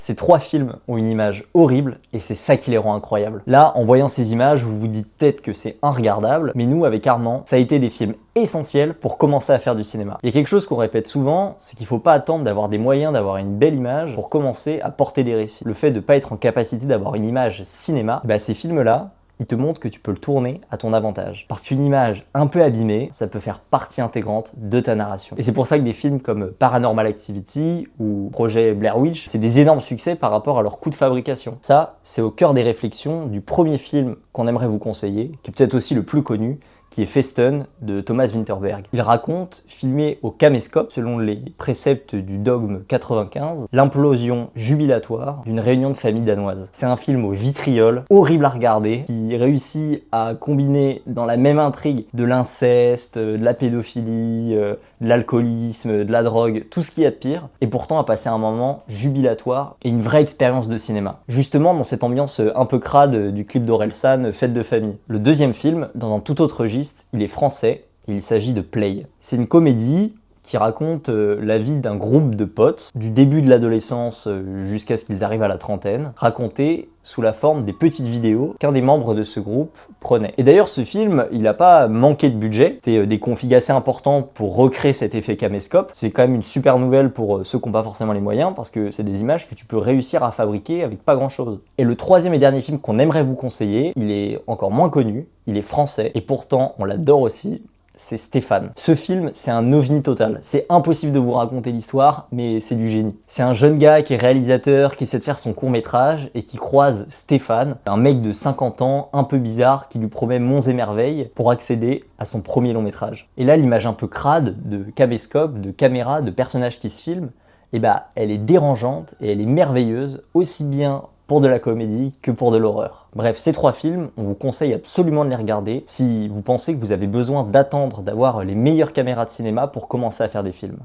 Ces 3 films ont une image horrible et c'est ça qui les rend incroyables. Là, en voyant ces images, vous vous dites peut-être que c'est inregardable, mais nous, avec Armand, ça a été des films essentiels pour commencer à faire du cinéma. Il y a quelque chose qu'on répète souvent, c'est qu'il ne faut pas attendre d'avoir des moyens, d'avoir une belle image pour commencer à porter des récits. Le fait de ne pas être en capacité d'avoir une image cinéma, ces films-là, il te montre que tu peux le tourner à ton avantage. Parce qu'une image un peu abîmée, ça peut faire partie intégrante de ta narration. Et c'est pour ça que des films comme Paranormal Activity ou Projet Blair Witch, c'est des énormes succès par rapport à leur coût de fabrication. Ça, c'est au cœur des réflexions du premier film qu'on aimerait vous conseiller, qui est peut-être aussi le plus connu, qui est Festen de Thomas Vinterberg. Il raconte, filmé au caméscope, selon les préceptes du dogme 95, l'implosion jubilatoire d'une réunion de famille danoise. C'est un film au vitriol, horrible à regarder, qui réussit à combiner dans la même intrigue de l'inceste, de la pédophilie, de l'alcoolisme, de la drogue, tout ce qu'il y a de pire, et pourtant à passer un moment jubilatoire et une vraie expérience de cinéma. Justement dans cette ambiance un peu crade du clip d'Orelsan, Fête de famille. Le deuxième film, dans un tout autre registre, il est français, et il s'agit de Play. C'est une comédie qui raconte la vie d'un groupe de potes, du début de l'adolescence jusqu'à ce qu'ils arrivent à la trentaine, racontée sous la forme des petites vidéos qu'un des membres de ce groupe prenait. Et d'ailleurs, ce film, il n'a pas manqué de budget. C'était des configs assez importantes pour recréer cet effet caméscope. C'est quand même une super nouvelle pour ceux qui n'ont pas forcément les moyens, parce que c'est des images que tu peux réussir à fabriquer avec pas grand-chose. Et le troisième et dernier film qu'on aimerait vous conseiller, il est encore moins connu, il est français, et pourtant on l'adore aussi. C'est Stéphane. Ce film, c'est un ovni total. C'est impossible de vous raconter l'histoire, mais c'est du génie. C'est un jeune gars qui est réalisateur, qui essaie de faire son court-métrage et qui croise Stéphane, un mec de 50 ans, un peu bizarre, qui lui promet monts et merveilles pour accéder à son premier long-métrage. Et là, l'image un peu crade de caméscope, de caméra, de personnages qui se filment, elle est dérangeante et elle est merveilleuse, aussi bien pour de la comédie que pour de l'horreur. Bref, ces 3 films, on vous conseille absolument de les regarder si vous pensez que vous avez besoin d'attendre d'avoir les meilleures caméras de cinéma pour commencer à faire des films.